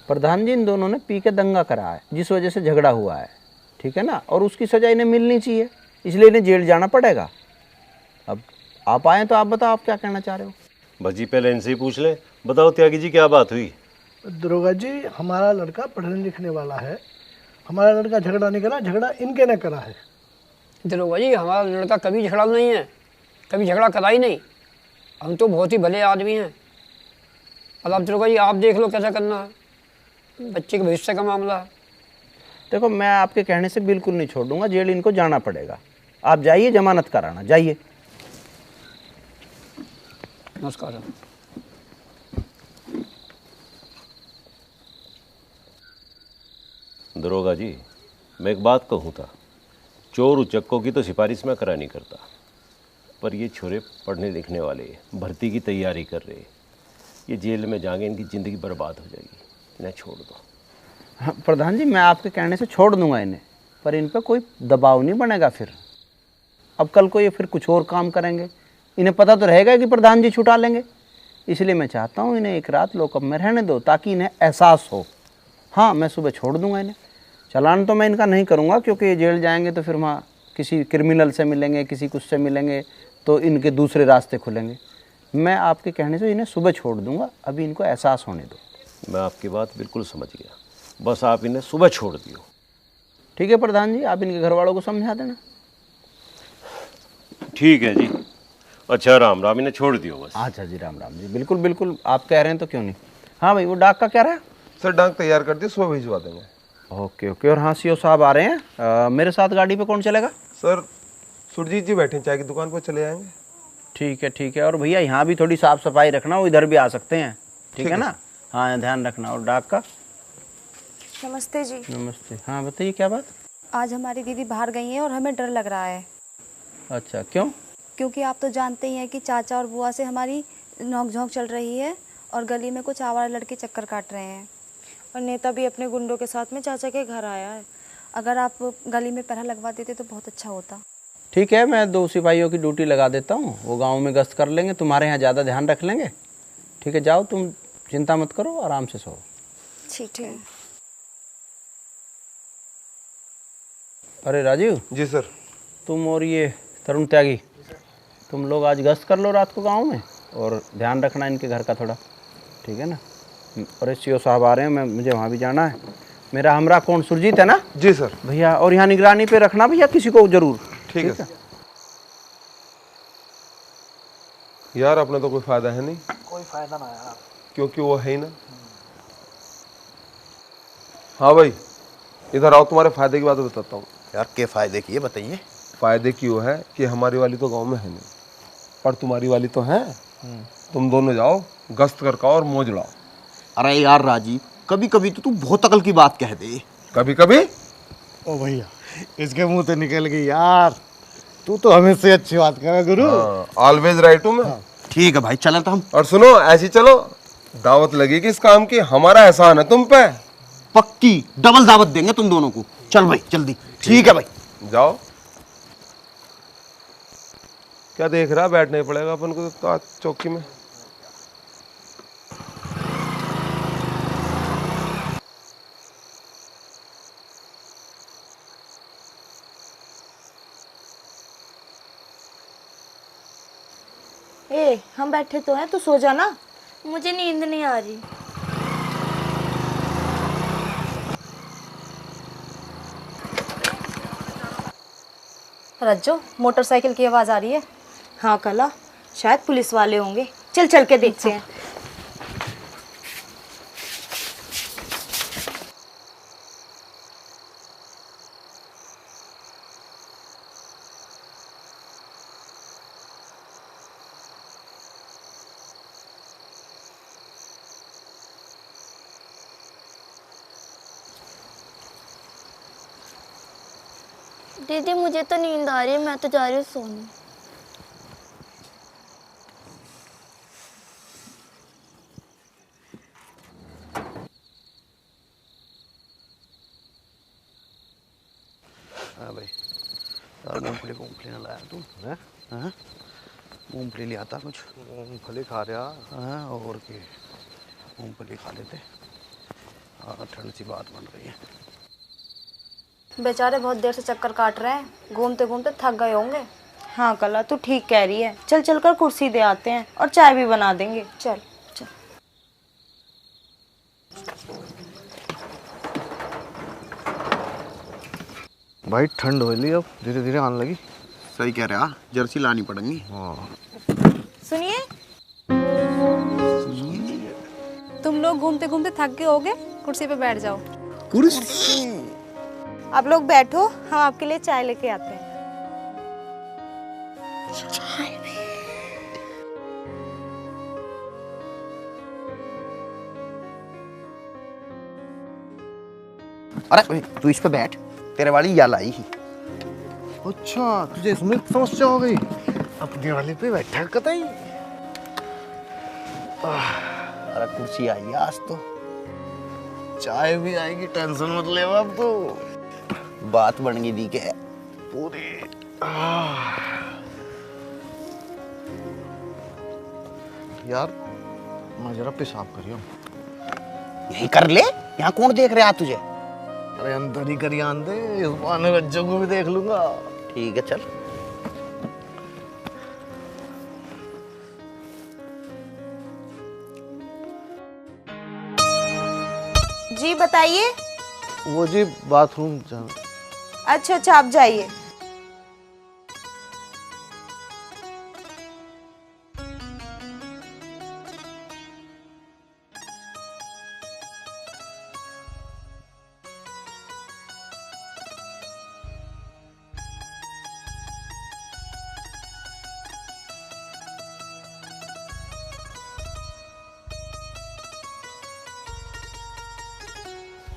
प्रधान जी, इन दोनों ने पी के दंगा करा है, जिस वजह से झगड़ा हुआ है, ठीक है ना, और उसकी सजा इन्हें मिलनी चाहिए, इसलिए इन्हें जेल जाना पड़ेगा। अब आप आए तो आप बताओ, आप क्या कहना चाह रहे हो? बस जी पहले इनसे ही पूछ ले। बताओ त्यागी जी, क्या बात हुई? दरोगा जी, हमारा लड़का पढ़ने लिखने वाला है, हमारा लड़का झगड़ा नहीं करा, झगड़ा इनके ने करा है। दरोगा जी, हमारा लड़का कभी झगड़ा नहीं है, कभी झगड़ा करा ही नहीं। हम तो बहुत ही भले आदमी हैं। अब आप दरोगा जी आप देख लो कैसा करना है, बच्चे के भविष्य का मामला है। देखो, मैं आपके कहने से बिल्कुल नहीं छोड़ दूंगा, जेल इनको जाना पड़ेगा। आप जाइए, जमानत कराना, जाइए। नमस्कार। दरोगा जी, मैं एक बात कहूँ था, चोर उचक्कों की तो सिफारिश मैं करा नहीं करता, पर ये छोरे पढ़ने लिखने वाले, भर्ती की तैयारी कर रहे, ये जेल में जाएंगे, इनकी ज़िंदगी बर्बाद हो जाएगी, इन्हें छोड़ दो। हाँ प्रधान जी, मैं आपके कहने से छोड़ दूंगा इन्हें, पर इन पर कोई दबाव नहीं बनेगा। फिर अब कल को ये फिर कुछ और काम करेंगे, इन्हें पता तो रहेगा कि प्रधान जी छुटा लेंगे, इसलिए मैं चाहता हूँ इन्हें एक रात लॉकअप में रहने दो, ताकि इन्हें एहसास हो। हाँ, मैं सुबह छोड़ दूंगा इन्हें, चालान तो मैं इनका नहीं करूँगा, क्योंकि ये जेल जाएंगे तो फिर वहाँ किसी क्रिमिनल से मिलेंगे, किसी कुछ से मिलेंगे, तो इनके दूसरे रास्ते खुलेंगे। मैं आपके कहने से इन्हें सुबह छोड़ दूंगा, अभी इनको एहसास होने दो। मैं आपकी बात बिल्कुल समझ गया, बस आप इन्हें सुबह छोड़ दियो। ठीक है प्रधान जी, आप इनके घर वालों को समझा देना। ठीक है जी। अच्छा, राम राम, इन्हें छोड़ दियो बस। अच्छा जी, राम राम जी, बिल्कुल बिल्कुल, आप कह रहे हैं तो क्यों नहीं। हाँ भाई, वो डाक का क्या रहा? सर डाक तैयार कर दी, सुबह भिजवा देंगे। Okay okay. और हाँ, सीओ साहब आ रहे हैं, मेरे साथ गाड़ी पे कौन चलेगा? सर सुरजीत जी बैठे चाय की दुकान पर, चले आएंगे। ठीक है ठीक है। और भैया यहाँ भी थोड़ी साफ सफाई रखना, वो इधर भी आ सकते हैं, ठीक है ना? हाँ, ध्यान रखना। और डाक का? नमस्ते जी। नमस्ते। हाँ बताइए, क्या बात? आज हमारी दीदी बाहर गई हैं और हमें डर लग रहा है। अच्छा, क्यों? क्योंकि आप तो जानते ही हैं कि चाचा और बुआ से हमारी नोक-झोंक चल रही है और गली में कुछ आवारा लड़के चक्कर काट रहे हैं और नेता भी अपने गुंडों के साथ में चाचा के घर आया है। अगर आप गली में पहरा लगवा देते तो बहुत अच्छा होता। ठीक है, मैं 2 सिपाहियों की ड्यूटी लगा देता हूँ, वो गाँव में गश्त कर लेंगे, तुम्हारे यहाँ ज़्यादा ध्यान रख लेंगे। ठीक है, जाओ, तुम चिंता मत करो, आराम से सो। ठीक है। अरे राजीव जी सर। तुम और ये तरुण त्यागी, तुम लोग आज गश्त कर लो रात को गांव में, और ध्यान रखना इनके घर का थोड़ा, ठीक है ना? और सीओ साहब आ रहे हैं, मुझे वहाँ भी जाना है। मेरा हमरा कौन, सुरजीत है ना? जी सर। भैया, और यहाँ निगरानी पे रखना भैया किसी को जरूर। ठीक है। यार अपना तो कोई फायदा है नहीं। कोई फायदा ना यार, क्योंकि वो है ही ना। हाँ भाई, इधर आओ, तुम्हारे फायदे की बात बताता हूँ। यार के फायदे की है, बताइए। फायदे की वो है कि हमारी वाली तो गांव में है नहीं, पर तुम्हारी वाली तो है। तुम दोनों जाओ, गश्त करके आओ और मौज उड़ाओ। अरे यार राजीव, कभी कभी तो तू बहुत अकल की बात कह दे। कभी कभी? ओ भैया, इसके मुंह से निकल गई यार, तू तो हमेशा अच्छी बात कर गुरु। ऑलवेज राइट हूँ मैं। ठीक है भाई, चलें तो हम। और सुनो, ऐसी चलो, दावत लगेगी इस काम की, हमारा एहसान है तुम पे। पक्की डबल दावत देंगे तुम दोनों को। चल भाई जल्दी। ठीक है भाई, जाओ। क्या देख रहा, बैठना ही पड़ेगा अपन को तो चौकी में। ए, हम बैठे तो हैं, तू सो जा ना। मुझे नींद नहीं आ रही। रज्जो, मोटरसाइकिल की आवाज़ आ रही है। हाँ कला, शायद पुलिस वाले होंगे। चल चल के देखते हैं। दीदी मुझे तो नींद आ रही है, मैं तो जा रही हूँ सोने। हाँ भाई, यार मूंगफली ना लाया तू? हैं? मूंगफली ले आता कुछ। मूंगफली खा रहा। हाँ, और के मूंगफली खा लेते। हाँ ठंड सी बात बन रही है। बेचारे बहुत देर से चक्कर काट रहे हैं, घूमते घूमते थक गए होंगे। हाँ कला तू ठीक कह रही है, चल चल कर कुर्सी दे आते हैं और चाय भी बना देंगे। चल चल। भाई ठंड हो ली, अब धीरे धीरे आने लगी। सही कह रहे, जर्सी लानी पड़ेंगी। सुनिए, तुम लोग घूमते घूमते थक गए होगे, कुर्सी पे बैठ जाओ। कुर्सी? आप लोग बैठो, हम आपके लिए चाय लेके आते हैं। अरे तू इस पे बैठ, तेरे वाली या लाई ही। अच्छा तुझे इसमें समस्या हो गई, अपने वाले पे बैठा कतई। अरे कुर्सी आई आज तो, चाय भी आएगी, टेंशन मत ले अब तो। बात बन गई दी के पूरी। यार मैं जरा पेशाब करियो। यही कर ले, यहाँ कौन देख रहा तुझे? अरे अंदर ही करिए आंदे, इस बहाने बच्चों को भी देख लूंगा। ठीक है चल। जी बताइए। वो जी बाथरूम जाना। अच्छा अच्छा आप जाइए।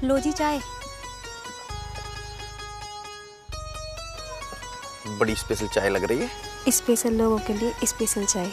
लो जी चाय। बड़ी स्पेशल चाय लग रही है। स्पेशल लोगों के लिए स्पेशल चाय।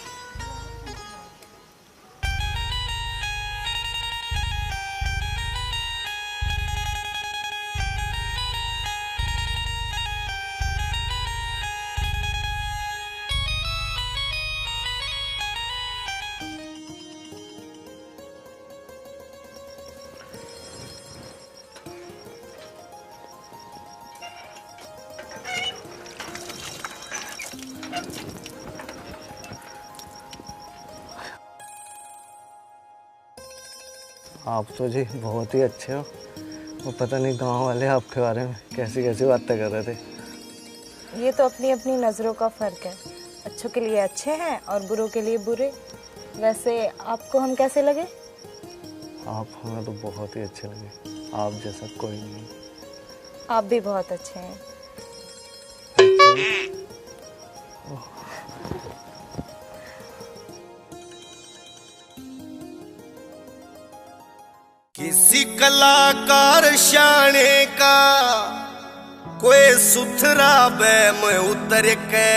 आप तो जी बहुत ही अच्छे हो। वो पता नहीं गांव वाले आपके बारे में कैसी कैसी बातें कर रहे थे। ये तो अपनी अपनी नज़रों का फ़र्क है, अच्छों के लिए अच्छे हैं और बुरों के लिए बुरे। वैसे आपको हम कैसे लगे? आप हमें तो बहुत ही अच्छे लगे, आप जैसा कोई नहीं। आप भी बहुत अच्छे हैं। किसी कलाकार शाने का कोई सुथरा बैम उतर के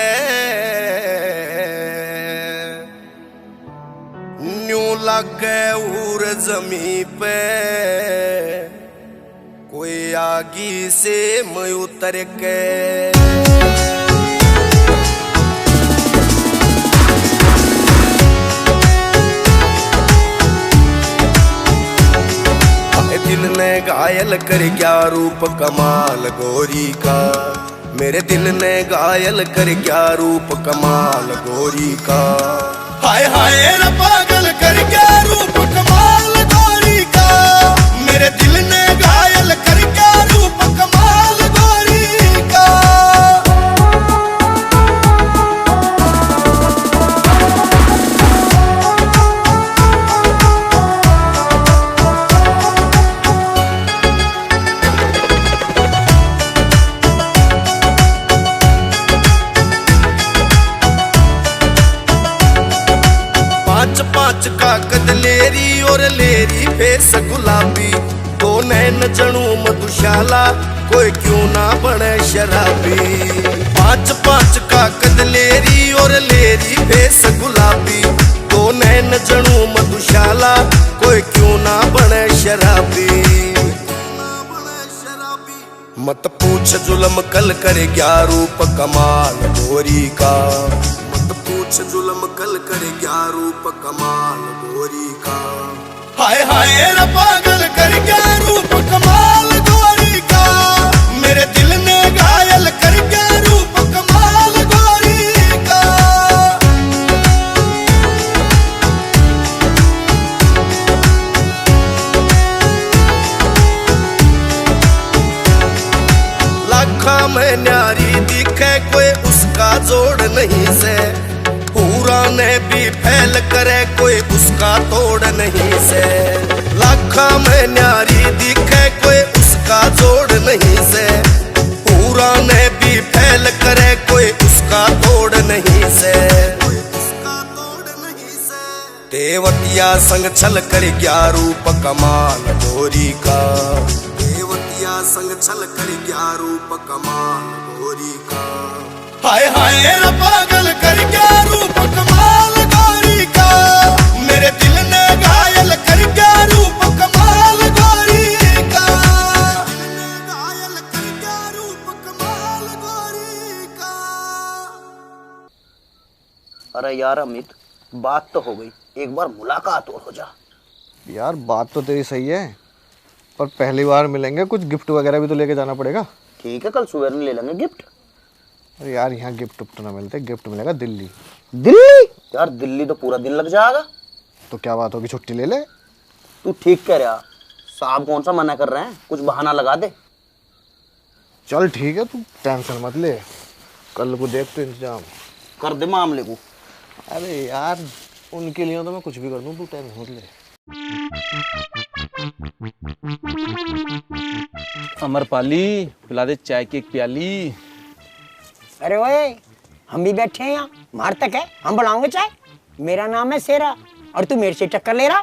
न्यू लगे उर जमी पे कोई आगी से मैं उतर के दिल ने घायल कर क्या रूप कमाल गोरी का, मेरे दिल ने घायल कर क्या रूप कमाल गोरी का। हाय हाय रे पागल कर क्या रूप कमाल गोरी का, मेरे दिल ने घायल कर क्या रूप कमाल गोरी का। पांच पांच का कद लेरी और लेरी फेस गुलाबी, दो नैन जणू मधुशाला कोई क्यों ना बने शराबी। पांच पांच का कद लेरी और लेरी फेस गुलाबी, दो नैन जणू मधुशाला कोई क्यों ना बने शराबी। मत पूछ जुल्म कल करे क्या रूप कमाल गोरी का, मत पूछ जुल्म कल करे क्या रूप कमाल गोरी का। हाय हाय रे पागल कर गया रूप कमाल गोरी का, मेरे दिल ने घायल कर गया रूप कमाल गोरी का। लाखा में न्यारी दिखे कोई उसका जोड़ नहीं से, पूरा ने भी फैल करे कोई उसका तोड़ नहीं से। लाखा में न्यारी दिखे कोई उसका जोड़ नहीं से, पूरा ने भी फैल करे कोई उसका तोड़ नहीं से। देवतिया संग छल कर गया रूप कमाल गोरी का, देवतिया संग छल कर गया रूप कमाल गोरी का। हाय हाय रे पागल कर गया रूप कमाल गोरी का, मेरे दिल ने घायल कर गया रूप कमाल गोरी का। घायल कर गया रूप कमाल गोरी का। अरे यार अमित, बात तो हो गई, एक बार मुलाकात और हो जा। यार बात तो तेरी सही है, पर पहली बार मिलेंगे, कुछ गिफ्ट वगैरह भी तो लेके जाना पड़ेगा। ठीक है, कल सुबह में ले लेंगे गिफ्ट। अरे यार यहाँ गिफ्ट तो ना मिलते, गिफ्ट मिलेगा दिल्ली। दिल्ली? यार दिल्ली तो पूरा दिन लग जाएगा। तो क्या बात होगी, छुट्टी ले ले। तू ठीक कह रहा, साहब कौन सा मना कर रहे हैं, कुछ बहाना लगा दे। चल ठीक है, तू टेंशन मत ले, कल को देख तो इंतजाम कर दे मामले को। अरे यार उनके लिए तो मैं कुछ भी कर दूं, तू टेंशन मत ले। अमरपाली पिला दे चाय की एक प्याली। अरे ओए, हम भी बैठे हैं यहाँ, मार तक है, हम बनाओगे चाय। मेरा नाम है शेरा और तू मेरे से टक्कर ले रहा।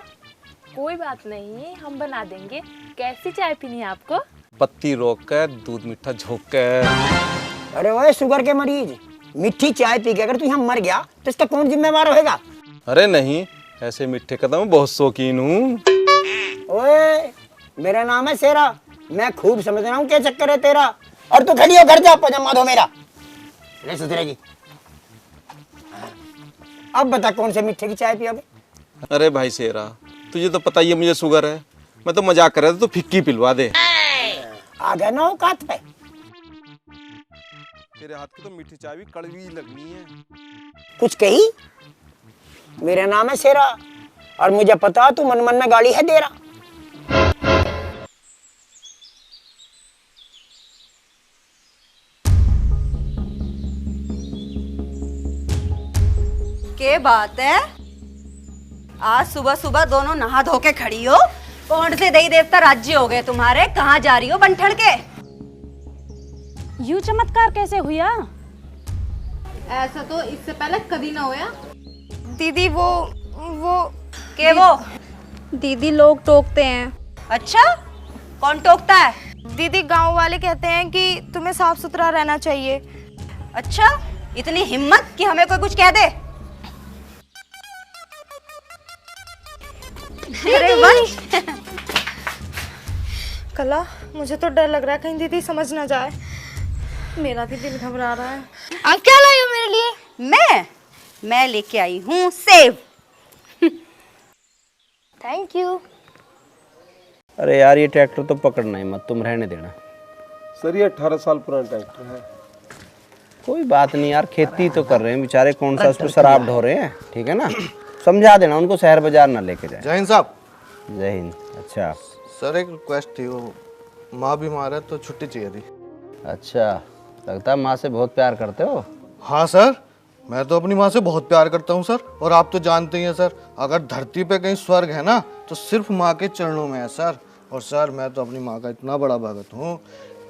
कोई बात नहीं, हम बना देंगे। कैसी चाय पीनी है आपको? पत्ती रोक कर, दूध मीठा झोंक कर। अरे ओए शुगर के मरीज, मीठी चाय पी के अगर तू यहाँ मर गया तो इसका कौन जिम्मेवार होगा? अरे नहीं, ऐसे मीठे का तो मैं बहुत शौकीन हूँ। ओए मेरा नाम है शेरा, मैं खूब समझ रहा हूँ क्या चक्कर है तेरा। और तू खड़ी हो, घर जा, पजामा दो मेरा। ले सुधरेगी। अब बता कौन से मीठे की चाय पियोगे? अरे भाई शेरा, तुझे तो पता ही है मुझे शुगर है, मैं तो मजाक कर रहा था, तो फिक्की पिलवा दे। आ गया ना औकात पे। तेरे हाथ की तो मीठी चाय भी कड़वी लगनी है। कुछ कही? मेरा नाम है शेरा और मुझे पता तू मन मन में गाली है दे रहा। क्या बात है, आज सुबह सुबह दोनों नहा धो के खड़ी हो। कौन से देवी देवता राज्य हो गए तुम्हारे? कहाँ जा रही हो बंठन के? यूं चमत्कार कैसे हुआ? ऐसा तो इससे पहले कभी ना होया। दीदी वो के वो? दीदी लोग टोकते हैं। अच्छा, कौन टोकता है? दीदी गांव वाले कहते हैं कि तुम्हें साफ सुथरा रहना चाहिए। अच्छा, इतनी हिम्मत कि हमें कोई कुछ कह दे? अरे वंश, कला मुझे तो डर लग रहा है कहीं दीदी समझ ना जाए। मेरा भी दिल घबरा रहा है। आप क्या लाई हो मेरे लिए? मैं लेके आई हूँ सेब। Thank you. अरे यार ये ट्रैक्टर तो पकड़ना ही मत, तुम रहने देना। सर ये 18 साल पुराना ट्रैक्टर है। कोई बात नहीं यार, खेती तो कर रहे हैं बेचारे, कौन सा उस पर शराब ढो रहे हैं, ठीक है ना। समझा देना उनको, शहर बाजार ना लेके जाए। जय हिंद साहब। जय हिंद। अच्छा सर एक रिक्वेस्ट थी, वो माँ बीमार है तो छुट्टी चाहिए थी। अच्छा, लगता है माँ से बहुत प्यार करते हो। हाँ सर, मैं तो अपनी माँ से बहुत प्यार करता हूँ सर, और आप तो जानते ही हैं सर, अगर धरती पे कहीं स्वर्ग है ना तो सिर्फ माँ के चरणों में है सर। और सर मैं तो अपनी माँ का इतना बड़ा भगत हूँ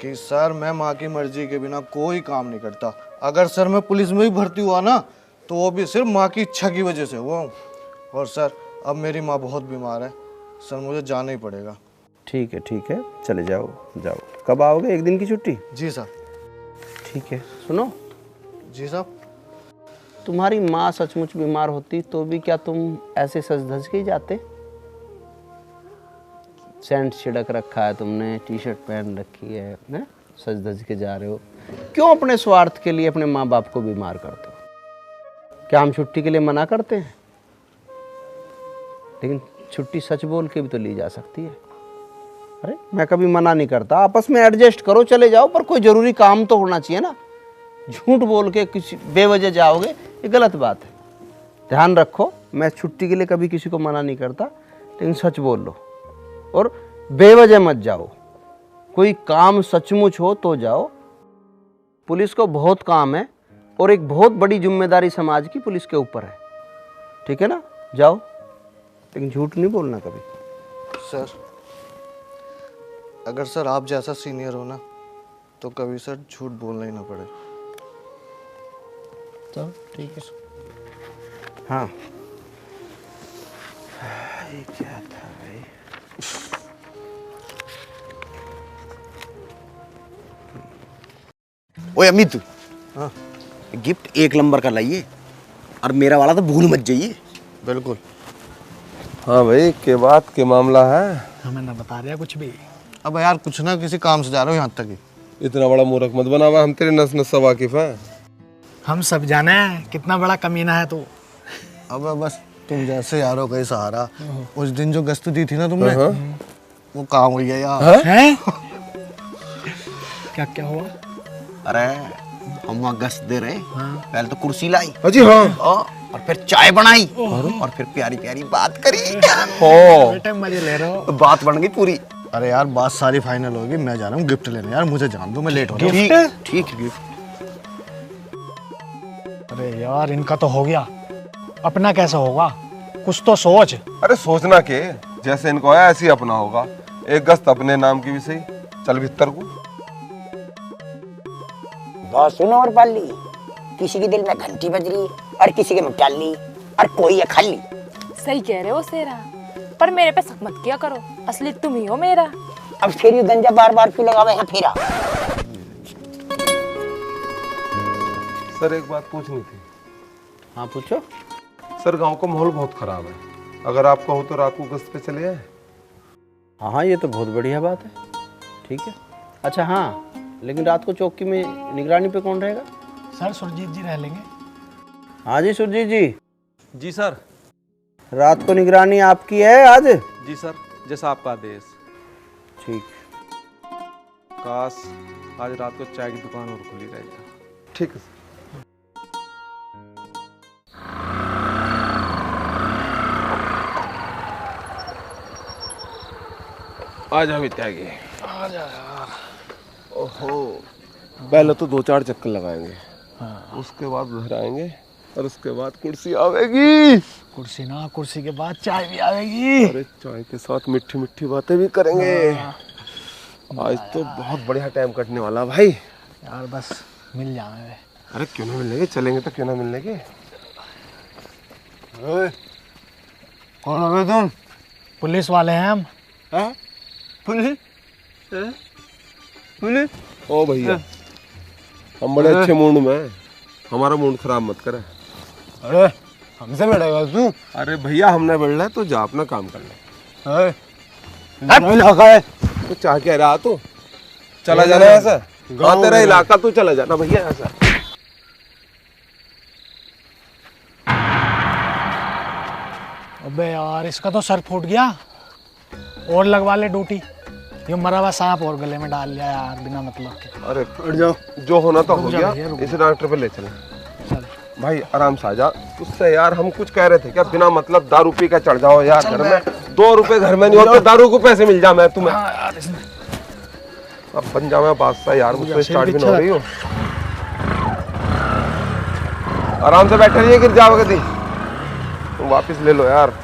कि सर मैं माँ की मर्जी के बिना कोई काम नहीं करता। अगर सर मैं पुलिस में भी भर्ती हुआ ना तो वो भी सिर्फ माँ की इच्छा की वजह से हुआ हूँ। और सर अब मेरी माँ बहुत बीमार है सर, मुझे जाना ही पड़ेगा। ठीक है, चले जाओ जाओ। कब आओगे? एक दिन की छुट्टी? जी सर। ठीक है, सुनो। जी साहब। तुम्हारी माँ सचमुच बीमार होती तो भी क्या तुम ऐसे सज धज के ही जाते? सेंट छिड़क रखा है तुमने, टी शर्ट पहन रखी है ना, सज धज के जा रहे हो। क्यों अपने स्वार्थ के लिए अपने माँ बाप को बीमार करते हो? क्या हम छुट्टी के लिए मना करते हैं? लेकिन छुट्टी सच बोल के भी तो ली जा सकती है। अरे मैं कभी मना नहीं करता, आपस में एडजस्ट करो चले जाओ, पर कोई ज़रूरी काम तो होना चाहिए ना। झूठ बोल के किसी बेवजह जाओगे ये गलत बात है। ध्यान रखो, मैं छुट्टी के लिए कभी किसी को मना नहीं करता, लेकिन सच बोल लो और बेवजह मत जाओ। कोई काम सचमुच हो तो जाओ। पुलिस को बहुत काम है और एक बहुत बड़ी जिम्मेदारी समाज की पुलिस के ऊपर है, ठीक है ना? जाओ, लेकिन झूठ नहीं बोलना कभी। सर अगर सर आप जैसा सीनियर हो ना तो कभी सर झूठ बोलना ही ना पड़े। तो ठीक है। हाँ ये क्या था भाई? ओए अमित, हाँ गिफ्ट 1 नंबर का लाइए और मेरा वाला तो भूल मत जाइए। बिल्कुल। हाँ भाई, के बात के मामला है। हमें ना बता रहा कुछ भी। अब यार कुछ ना किसी काम से जा रहा हूँ यहाँ तक ही। इतना बड़ा मूर्ख मत बनावा, हम तेरे नस नस से वाकिफ हैं। हम सब जाने हैं कितना बड़ा कमीना है तू। अब बस तुम जैसे यारों का ही सहारा। उस दिन जो गश्त दी थी ना तुमने, वो काम हो गया यार। हैं? क्या क्या हुआ? अरे हम वहाँ गश्त दे रहे, पहले तो कुर्सी लाई। जी हाँ। और फिर चाय बनाई और फिर प्यारी प्यारी बात करी। बेटे मजे ले रहे हो। बात बन गई पूरी। अरे यार बात सारी फाइनल होगी, मैं जा रहा हूँ गिफ्ट लेने। यार मुझे जान दो, मैं लेट हो रहा हूँ। ठीक है गिफ्ट। अरे यार इनका तो हो गया, अपना कैसा होगा? कुछ तो सोच। अरे सोचना के, जैसे इनको आया ऐसे ही अपना होगा। एक गश्त अपने नाम की भी सही। चल भीतर को। बहुत सुनो और पाली, किसी के दिल में घंटी बज रही और किसी के में टाली और कोई है खाली। सही कह रहे हो सेरा, पर मेरे पे शक मत किया करो, असली तुम ही हो मेरा। अब फिर ये गंजा बार बार क्यों लगावे है फेरा? सर एक बात पूछनी थी। हाँ पूछो। सर गांव का माहौल बहुत खराब है, अगर आपका हो तो रात को गश्त पे चले आए। हाँ ये तो बहुत बढ़िया बात है, ठीक है। अच्छा हाँ, लेकिन रात को चौकी में निगरानी पे कौन रहेगा? सर सुरजीत जी रह लेंगे। हाँ जी सुरजीत जी। जी सर। रात को निगरानी आपकी है आज? जी सर, जैसा आपका आदेश। ठीक। काश आज रात को चाय की दुकान और खुली रह जाए। ठीक है। आज हम त्यागी। आ जा यार। ओहो, पहले तो 2-4 चक्कर लगाएंगे। उसके बाद घर आएंगे और उसके बाद कुर्सी आवेगी। कुर्सी ना, कुर्सी के बाद चाय भी आवेगी। अरे चाय के साथ मीठी मीठी बातें भी करेंगे। आज तो बहुत बढ़िया टाइम कटने वाला भाई। यार बस मिल जाए। अरे क्यों ना मिलने के, चलेंगे तो क्यों ना मिलने के। कौन हो गए तुम? पुलिस वाले हैं हम। पुलिस? पुलिस? ओ भैया, हम बड़े अच्छे मूड में हैं, हमारा मूड खराब मत करे। अरे हमसे बैठेगा तू? अरे भैया हमने बढ़ना है तो जा अपना काम कर ले। इलाका है तो चाह क्या रहा तू? चला जाना ऐसा। हाँ तेरा इलाका, तू चला जाना भैया ऐसा। अबे यार इसका तो सर फूट गया। और लगवा ले ड्यूटी। ये मरा हुआ सांप और गले में डाल लिया यार बिना मतलब के। अरे उठ जाओ, जो होना तो हो गया। इसे डॉक्टर पे ले चले। भाई आराम से आ जा। उससे यार हम कुछ कह रहे थे क्या, बिना मतलब दारू पी का चढ़ जाओ यार घर में। 2 रुपए घर में नहीं होते, दारू को पैसे मिल जा मैं तुम्हें। अब बन जा मैं बादशाह यार, मुझसे स्टार्ट भी ना हो रही हो। आराम से बैठे रहिए, गिर जाओगे दी। तुम वापिस ले लो यार।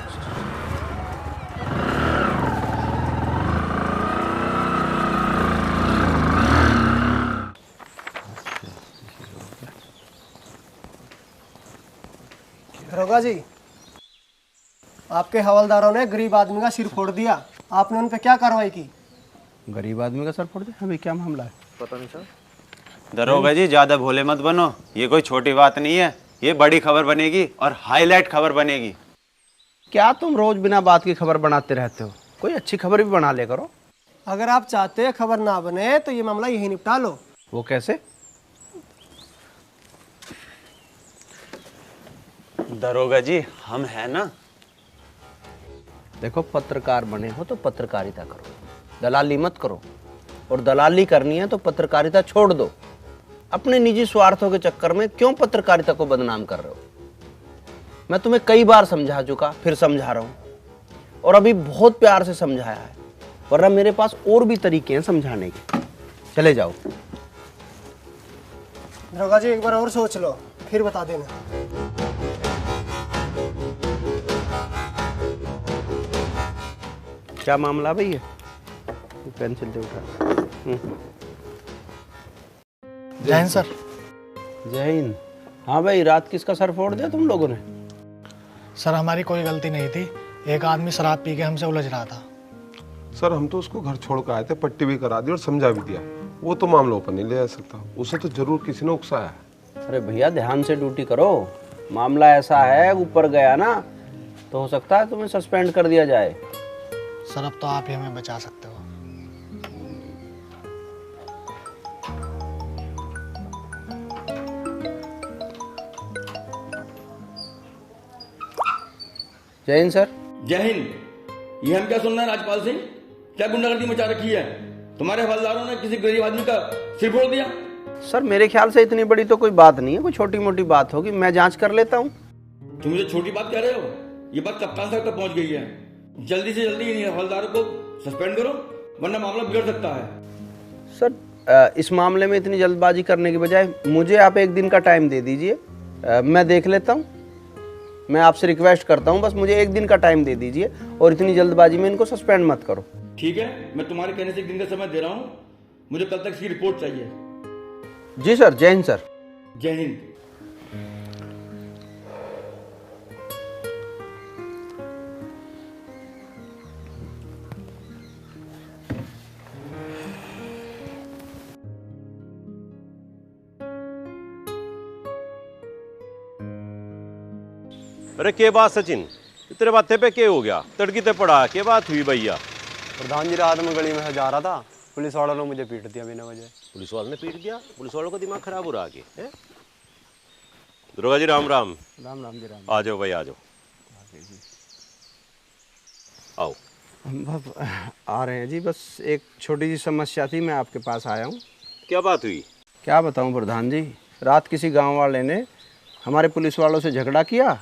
दरोगा जी, आपके हवलदारों ने गरीब आदमी का सिर फोड़ दिया, आपने उन पे क्या कार्रवाई की? गरीब आदमी का सर फोड़ दिया? अभी क्या मामला है? पता नहीं सर। दरोगा जी ज्यादा भोले मत बनो, ये कोई छोटी बात नहीं है, ये बड़ी खबर बनेगी और हाईलाइट खबर बनेगी। क्या तुम रोज बिना बात की खबर बनाते रहते हो? कोई अच्छी खबर भी बना ले करो। अगर आप चाहते हैं खबर ना बने तो ये मामला यही निपटा लो। वो कैसे? दरोगा जी हम है ना। देखो, पत्रकार बने हो तो पत्रकारिता करो, दलाली मत करो। और दलाली करनी है तो पत्रकारिता छोड़ दो। अपने निजी स्वार्थों के चक्कर में क्यों पत्रकारिता को बदनाम कर रहे हो? मैं तुम्हें कई बार समझा चुका, फिर समझा रहा हूं, और अभी बहुत प्यार से समझाया है, वरना मेरे पास और भी तरीके हैं समझाने के। चले जाओ। दरोगा जी एक बार और सोच लो, फिर बता देना। क्या मामला भाई है? पेंसिल दे उठा। जय हिंद सर। जय हिंद। हाँ भाई, रात किसका सर फोड़ दिया तुम लोगों ने? सर हमारी कोई गलती नहीं थी, एक आदमी शराब पी के हमसे उलझ रहा था। सर हम तो उसको घर छोड़ कर आए थे, पट्टी भी करा दी और समझा भी दिया। वो तो मामला ऊपर नहीं ले जा सकता, उसे तो जरूर किसी ने उकसाया है। अरे भैया, ध्यान से ड्यूटी करो। मामला ऐसा है, ऊपर गया ना तो हो सकता है तुम्हें सस्पेंड कर दिया जाए। सर अब तो आप ही हमें बचा सकते हो। जय हिंद सर। जय हिंद। ये हम क्या सुन रहे हैं राजपाल सिंह? क्या गुंडागर्दी मचा रखी है? तुम्हारे हवलदारों ने किसी गरीब आदमी का सिर फोड़ दिया? सर मेरे ख्याल से इतनी बड़ी तो कोई बात नहीं है, कोई छोटी मोटी बात होगी, मैं जांच कर लेता हूँ। तुम मुझे छोटी बात कह रहे हो? ये बात कप्तान साहब तक पहुंच गई है। जल्दी से जल्दी इन हवलदारों को सस्पेंड करो, वरना मामला बिगड़ सकता है। सर इस मामले में इतनी जल्दबाजी करने के बजाय मुझे आप एक दिन का टाइम दे दीजिए, मैं देख लेता हूँ। मैं आपसे रिक्वेस्ट करता हूँ, बस मुझे एक दिन का टाइम दे दीजिए और इतनी जल्दबाजी में इनको सस्पेंड मत करो। ठीक है, मैं तुम्हारे कहने से एक दिन का समय दे रहा हूँ, मुझे कल तक इसकी रिपोर्ट चाहिए। जी सर। जय हिंद सर। जय हिंद। अरे के बात सचिन, तेरे माथे पे क्या हो गया? तड़की ते पड़ा, क्या बात हुई भैया? प्रधान जी रात में गली में से जा रहा था, पुलिस वालों ने मुझे पीट दिया बिना वजह। पुलिस वालों ने पीट दिया? पुलिस वालों का दिमाग खराब हो रहा आगे है? दरोगा जी राम राम। राम राम जी राम। आ जाओ भाई, आ जाओ। आओ। आ रहे हैं जी, बस एक छोटी सी समस्या थी, मैं आपके पास आया हूँ। क्या बात हुई? क्या बताऊँ प्रधान जी, रात किसी गांव वाले ने हमारे पुलिस वालों से झगड़ा किया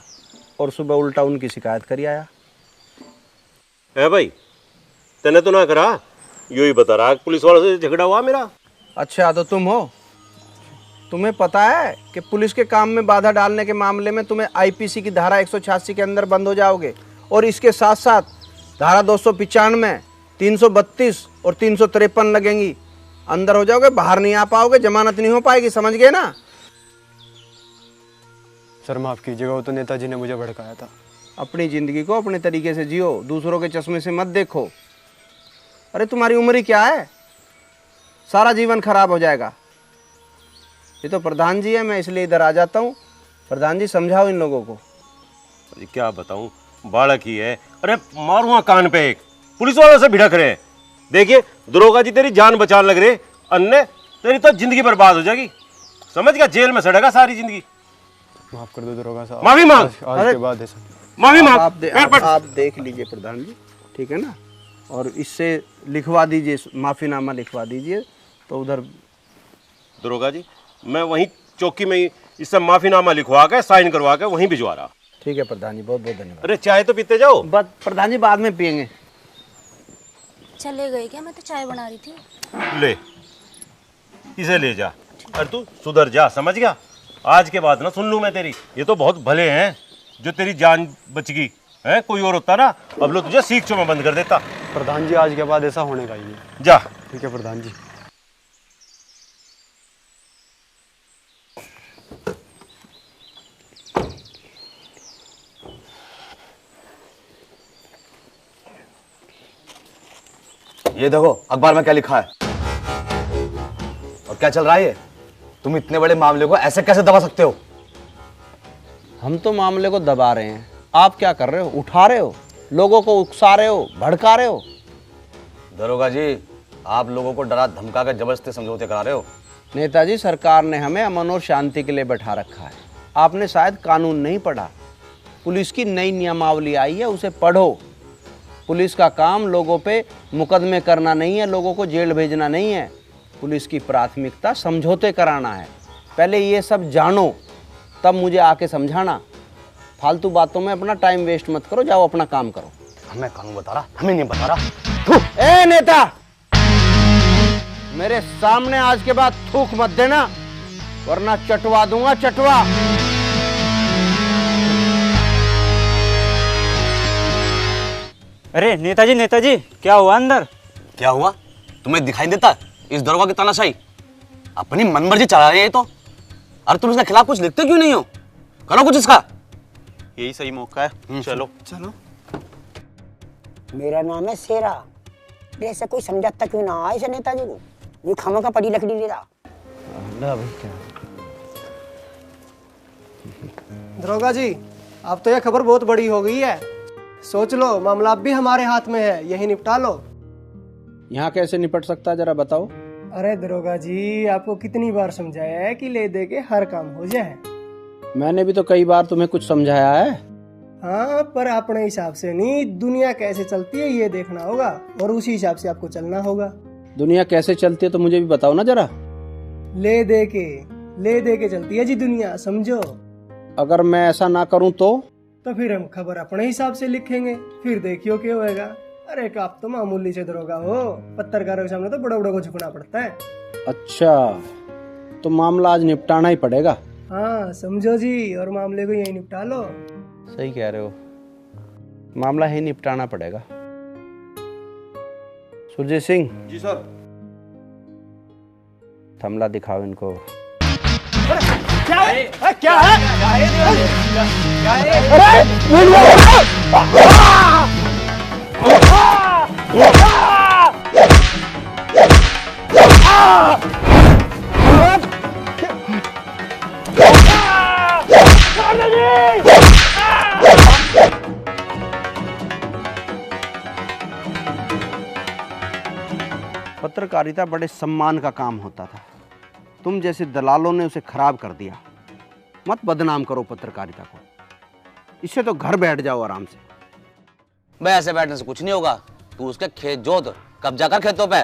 और सुबह उल्टा उनकी शिकायत करी आया। है भाई, तने तो ना करा, यू ही बता रहा पुलिस वालों से झगड़ा हुआ मेरा। अच्छा तो तुम हो? तुम्हें पता है कि पुलिस के काम में बाधा डालने के मामले में तुम्हें आईपीसी की धारा 186 के अंदर बंद हो जाओगे, और इसके साथ साथ धारा 295, 332 और 353 लगेंगी। अंदर हो जाओगे, बाहर नहीं आ पाओगे, जमानत नहीं हो पाएगी, समझ गए ना? सर माफ कीजिएगा, वो तो नेताजी ने मुझे भड़काया था। अपनी जिंदगी को अपने तरीके से जियो, दूसरों के चश्मे से मत देखो। अरे तुम्हारी उम्र ही क्या है, सारा जीवन खराब हो जाएगा। ये तो प्रधान जी है, मैं इसलिए इधर आ जाता हूँ। प्रधान जी समझाओ इन लोगों को। क्या बताऊं, बालक ही है। अरे मारूंगा कान पे एक, पुलिस वालों से भिड़क रहे। देखिए दरोगा जी, तेरी जान बचाने लग रहे, अन्य तेरी तो जिंदगी बर्बाद हो जाएगी, समझ गया? जेल में सड़ेगा सारी जिंदगी। माफ कर दो दरोगा साहब, माफी मांग। आज के बाद ऐसा माफी मांग। आप देख लीजिए प्रधान जी, ठीक है ना? और इससे लिखवा दीजिए, माफीनामा लिखवा दीजिए। तो उधर दरोगा जी, मैं वहीं चौकी में ही इससे माफीनामा लिखवा के साइन करवा के वहीं भिजवा रहा। ठीक है प्रधान जी, बहुत बहुत धन्यवाद। अरे चाय तो पीते जाओ। बस प्रधान जी बाद में पियेंगे। चले गए क्या? मैं तो चाय बना रही थी। ले इसे ले जा। अरे तू सुधर जा, समझ गया? आज के बाद ना सुन लूं मैं तेरी। ये तो बहुत भले हैं जो तेरी जान बच गई है, कोई और होता ना अब लोग तुझे सीख में बंद कर देता। प्रधान जी आज के बाद ऐसा होने का ही है। जा। ठीक है प्रधान जी। ये देखो अखबार में क्या लिखा है और क्या चल रहा है। तुम इतने बड़े मामले को ऐसे कैसे दबा सकते हो? हम तो मामले को दबा रहे हैं, आप क्या कर रहे हो? उठा रहे हो, लोगों को उकसा रहे हो, भड़का रहे हो। दरोगा जी, आप लोगों को डरा धमका कर जबरदस्ती समझौते करा रहे हो। नेताजी, सरकार ने हमें अमन और शांति के लिए बैठा रखा है। आपने शायद कानून नहीं पढ़ा, पुलिस की नई नियमावली आई है, उसे पढ़ो। पुलिस का काम लोगों पे मुकदमे करना नहीं है, लोगों को जेल भेजना नहीं है। पुलिस की प्राथमिकता समझौते कराना है। पहले ये सब जानो, तब मुझे आके समझाना। फालतू बातों में अपना टाइम वेस्ट मत करो, जाओ अपना काम करो। हमें कानून बता रहा, हमें नहीं बता रहा। ए नेता, मेरे सामने आज के बाद थूक मत देना, वरना चटवा दूंगा, चटवा। अरे नेताजी, नेताजी क्या हुआ अंदर? क्या हुआ? तुम्हें दिखाई देता इस दरोगा की तानाशाही? अपनी मनमर्जी चला रही है तो। अरे तुम इसके खिलाफ कुछ लिखते क्यों नहीं हो? करो कुछ इसका। यही सही मौका है, चलो चलो। मेरा नाम है शेरा। ऐसे कोई समझाता क्यों ना ऐसे नेताजी को? ये खामों का पड़ी लकड़ी ले रहा। दरोगा जी, अब तो यह खबर बहुत बड़ी हो गई है। सोच लो, मामला अब भी हमारे हाथ में है, यही निपटा लो। यहाँ कैसे निपट सकता है, जरा बताओ। अरे दरोगा जी, आपको कितनी बार समझाया है कि ले दे के हर काम हो जाए। मैंने भी तो कई बार तुम्हें कुछ समझाया है। हाँ, पर अपने हिसाब से नहीं, दुनिया कैसे चलती है ये देखना होगा और उसी हिसाब से आपको चलना होगा। दुनिया कैसे चलती है तो मुझे भी बताओ ना जरा। ले दे के चलती है जी दुनिया, समझो। अगर मैं ऐसा ना करूं तो फिर हम खबर अपने हिसाब से लिखेंगे, फिर देखियो क्या होएगा। अरे आप तो मामूली से दरोगा हो, पत्रकारों के सामने तो बड़ा बड़ा को झुकना पड़ता है। अच्छा, तो मामला आज निपटाना ही पड़ेगा। हाँ समझो जी, और मामले को यही निपटा लो। सही कह रहे हो, मामला ही निपटाना पड़ेगा। सुरजीत सिंह जी सर। थमला दिखाओ इनको। क्या है? क्या है? पत्रकारिता बड़े सम्मान का काम होता था, तुम जैसे दलालों ने उसे खराब कर दिया। मत बदनाम करो पत्रकारिता को, इससे तो घर बैठ जाओ आराम से। भाई ऐसे बैठने से कुछ नहीं होगा। तू उसके खेत जोत, कब्जा कर खेतों पे।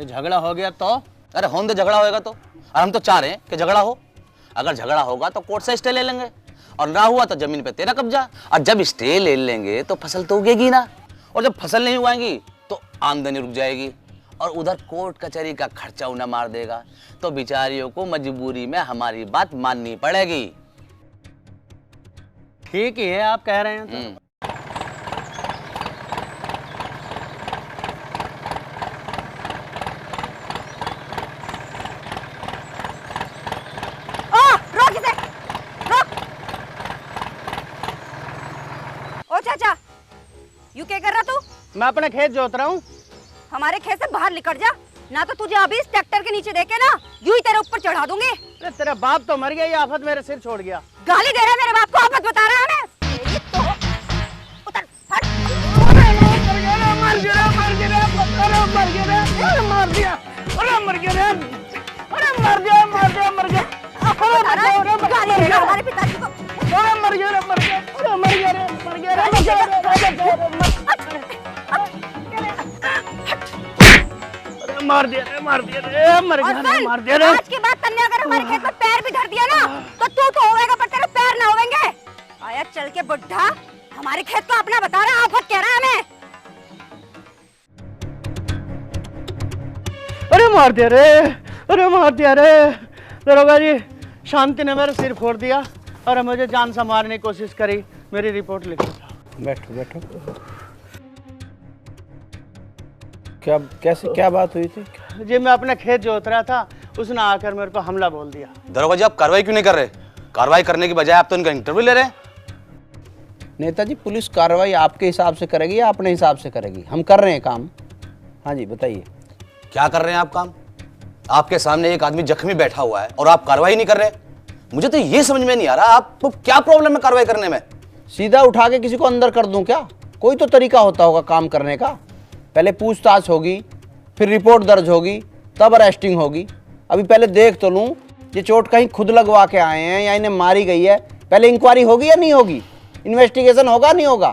झगड़ा हो गया तो? अरे होने दे, झगड़ा होएगा तो। और हम तो चाह रहे हैं कि झगड़ा हो। अगर झगड़ा होगा तो कोर्ट से स्टे ले लेंगे, और ना हुआ तो जमीन पे तेरा कब्जा। और जब स्टे ले लेंगे तो फसल तो उगेगी ना, और जब फसल नहीं उगाएंगी तो आमदनी रुक जाएगी, और उधर कोर्ट कचहरी का खर्चा उन्हें मार देगा। तो बेचारियों को मजबूरी में हमारी बात माननी पड़ेगी। ठीक ही है, आप कह रहे हैं तो। रोक इसे, रोक। ओ चाचा, यू क्या कर रहा तू? मैं अपने खेत जोत रहा हूँ। हमारे खेत से बाहर निकल जा, ना तो तुझे अभी इस ट्रैक्टर के नीचे देके ना यूं ही तेरे ऊपर चढ़ा दूंगी। अरे तेरा बाप तो मर गया, ये आफत मेरे सिर छोड़ गया। गाली दे रहा है मेरे बाप को, आफत बता रहा है। तेरी तो उतर, हट। मर गया, मर गया, अरे मर गया, अरे मार दिया, अरे मर गया, अरे मर गया, मर गया, मर गया, गाली दे रहा है हमारे पिताजी को। अरे मर गया, मर गया, अरे मर गया, मर गया, मर गया, मार दिया, मार दिया, मर गया, मार दिया। आज के बाद तन्ने अगर हमारे खेत में पैर भी धर दिया ना तो तू तो होएगा पर तेरे पैर ना होंगे। आया चल के बुढ़ा, हमारे खेत को अपना बता रहा, आफत कह रहा है हमें। अरे मार दिया रे, अरे मार दिया रे। दरोगा जी, शांति ने मेरा सिर फोड़ दिया और मुझे जान से मारने की कोशिश करी। मेरी रिपोर्ट लिख दो। बैठो बैठो। क्या बात हुई थी? जी मैं अपने खेत जोत रहा था, उसने आकर मेरे को हमला बोल दिया। दरोगा जी, आप कार्रवाई क्यों नहीं कर रहे? कार्रवाई करने की बजाय आप तो इनका इंटरव्यू ले रहे हैं। नेताजी, पुलिस कार्रवाई आपके हिसाब से करेगी या अपने हिसाब से करेगी? हम कर रहे हैं काम। हाँ जी बताइए। क्या कर रहे हैं आप काम? आपके सामने एक आदमी जख्मी बैठा हुआ है और आप कार्रवाई नहीं कर रहे। मुझे तो ये समझ में नहीं आ रहा, आपको क्या प्रॉब्लम है कार्रवाई करने में? सीधा उठा के किसी को अंदर कर दूं क्या? कोई तो तरीका होता होगा काम करने का। पहले पूछताछ होगी, फिर रिपोर्ट दर्ज होगी, तब अरेस्टिंग होगी। अभी पहले देख तो लूं ये चोट कहीं खुद लगवा के आए हैं या इन्हें मारी गई है। पहले इंक्वायरी होगी या नहीं होगी? इन्वेस्टिगेशन होगा नहीं होगा?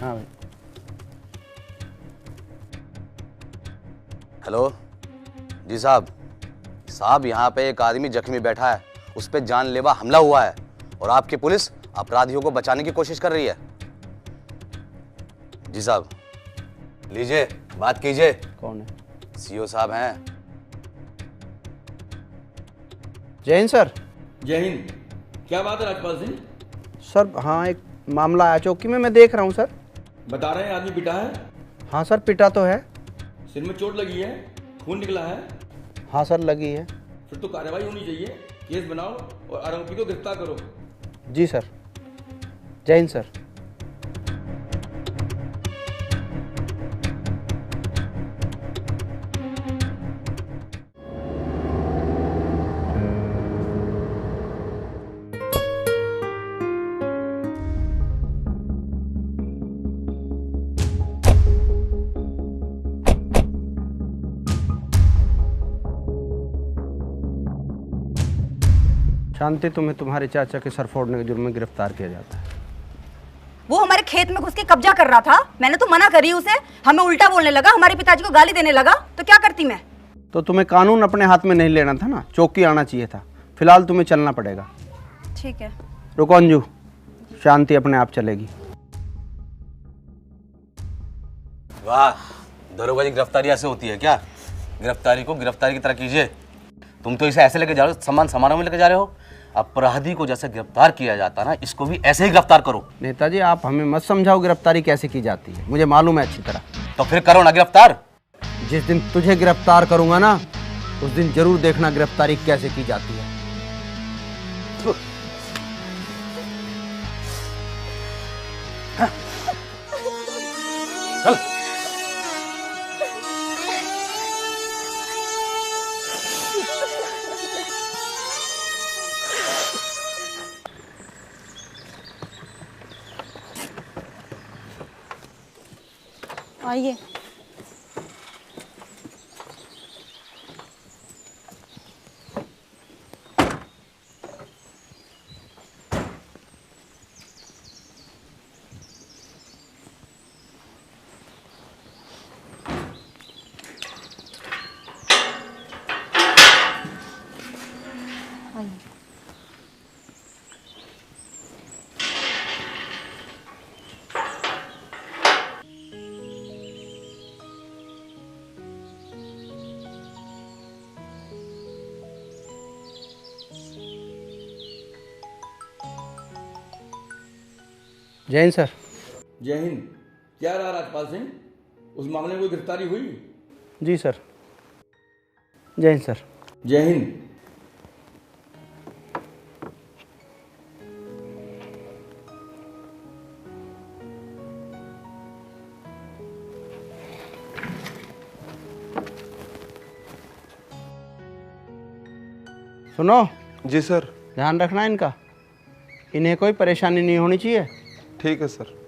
हाँ भाई। हेलो जी साहब। साहब यहाँ पे एक आदमी जख्मी बैठा है, उस पर जानलेवा हमला हुआ है और आपकी पुलिस अपराधियों को बचाने की कोशिश कर रही है। जी साहब लीजिए, बात कीजिए। कौन है? सीओ साहब हैं। जय हिंद सर। जय हिंद। क्या बात है राजपाल सिंह? सर हाँ, एक मामला आया चौकी में, मैं देख रहा हूँ सर। बता रहे हैं आदमी पिटा है? हाँ सर, पिटा तो है। सिर में चोट लगी है, खून निकला है? हाँ सर, लगी है। फिर तो कार्रवाई होनी चाहिए, केस बनाओ और आरोपी को गिरफ्तार करो। जी सर। जय हिंद सर। शांति, तुम्हें तुम्हारे चाचा के सर फोड़ने के जुर्म में गिरफ्तार किया जाता है। वो हमारे खेत में घुस के कब्जा कर रहा था, मैंने तो मना करी उसे, हमें उल्टा बोलने लगा, हमारे पिताजी को गाली देने लगा, तो क्या करती मैं? तो तुम्हें कानून अपने हाथ में नहीं लेना था ना, चौकी आना चाहिए था। फिलहाल तुम्हें चलना पड़ेगा। ठीक है। रुको अंजू, शांति अपने आप चलेगी। वाह, दरोगा जी गिरफ्तारी ऐसे होती है क्या? गिरफ्तारी को गिरफ्तारी की तरह कीजिए। तुम तो इसे ऐसे लेके जा रहे हो, सम्मान समारोह में लेके जा रहे हो। अपराधी को जैसे गिरफ्तार किया जाता ना, इसको भी ऐसे ही गिरफ्तार करो। नेताजी आप हमें मत समझाओ गिरफ्तारी कैसे की जाती है, मुझे मालूम है अच्छी तरह। तो फिर करो ना गिरफ्तार। जिस दिन तुझे गिरफ्तार करूंगा ना, उस दिन जरूर देखना गिरफ्तारी कैसे की जाती है। चल। आइए। जय हिंद सर। जय हिंद। क्या रहा राजपाल सिंह, उस मामले में कोई गिरफ्तारी हुई? जी सर। जय हिंद सर। जय हिंद। सुनो। जी सर। ध्यान रखना इनका, इन्हें कोई परेशानी नहीं होनी चाहिए। ठीक है सर।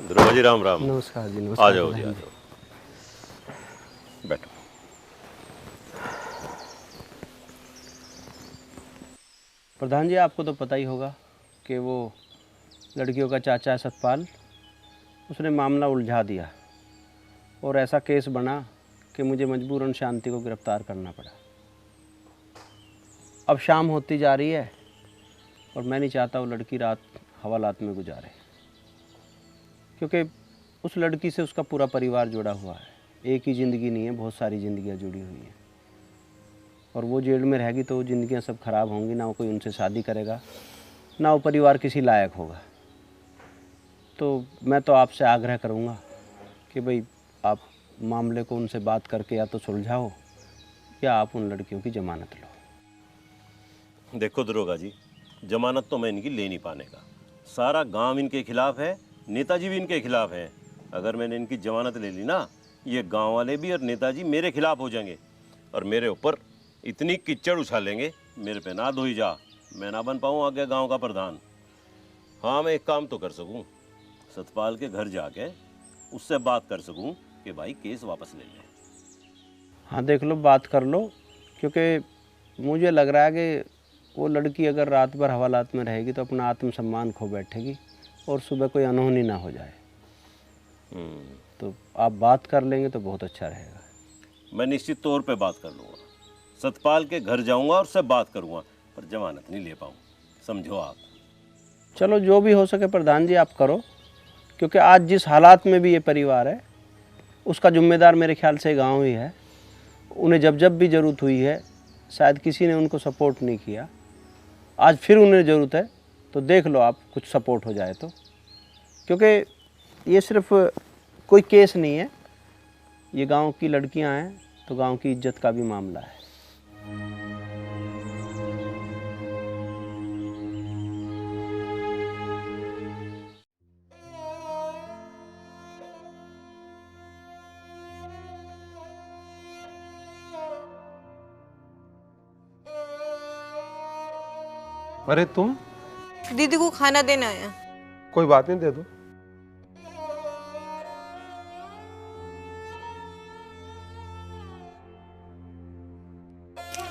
दरोगा जी राम राम। नमस्कार जी। नमस्कार। आ जाओ जी, आ जाओ, बैठो। प्रधान जी आपको तो पता ही होगा कि वो लड़कियों का चाचा है सतपाल, उसने मामला उलझा दिया और ऐसा केस बना कि मुझे मजबूरन शांति को गिरफ्तार करना पड़ा। अब शाम होती जा रही है और मैं नहीं चाहता वो लड़की रात हवालात में गुजारे, क्योंकि उस लड़की से उसका पूरा परिवार जुड़ा हुआ है। एक ही ज़िंदगी नहीं है, बहुत सारी ज़िंदगियाँ जुड़ी हुई हैं। और वो जेल में रहेगी तो वो ज़िंदगियाँ सब खराब होंगी, ना वो कोई उनसे शादी करेगा, ना वो परिवार किसी लायक होगा। तो मैं तो आपसे आग्रह करूँगा कि भाई आप मामले को उनसे बात करके या तो सुलझाओ या आप उन लड़कियों की जमानत लो। देखो दरोगा जी, जमानत तो मैं इनकी ले नहीं पाने का। सारा गांव इनके खिलाफ है, नेताजी भी इनके खिलाफ हैं। अगर मैंने इनकी जमानत ले ली ना, ये गांव वाले भी और नेताजी मेरे खिलाफ हो जाएंगे और मेरे ऊपर इतनी कीचड़ उछालेंगे, मेरे पे ना धोई जा, मैं ना बन पाऊँ आगे गांव का प्रधान। हाँ, मैं एक काम तो कर सकूँ, सतपाल के घर जाके उससे बात कर सकूँ कि भाई केस वापस ले ले। हाँ देख लो, बात कर लो, क्योंकि मुझे लग रहा है कि वो लड़की अगर रात भर हवालात में रहेगी तो अपना आत्मसम्मान खो बैठेगी और सुबह कोई अनहोनी ना हो जाए। तो आप बात कर लेंगे तो बहुत अच्छा रहेगा। मैं निश्चित तौर पे बात कर लूँगा, सतपाल के घर जाऊँगा और उससे बात करूँगा, पर जमानत नहीं ले पाऊँ, समझो आप। चलो जो भी हो सके प्रधान जी आप करो, क्योंकि आज जिस हालात में भी ये परिवार है उसका जिम्मेदार मेरे ख्याल से गांव ही है। उन्हें जब जब भी ज़रूरत हुई है शायद किसी ने उनको सपोर्ट नहीं किया, आज फिर उन्हें ज़रूरत है, तो देख लो आप कुछ सपोर्ट हो जाए तो। क्योंकि ये सिर्फ कोई केस नहीं है, ये गांव की लड़कियां हैं तो गांव की इज्जत का भी मामला है। अरे तुम? दीदी को खाना देना आया। कोई बात नहीं, दे दो।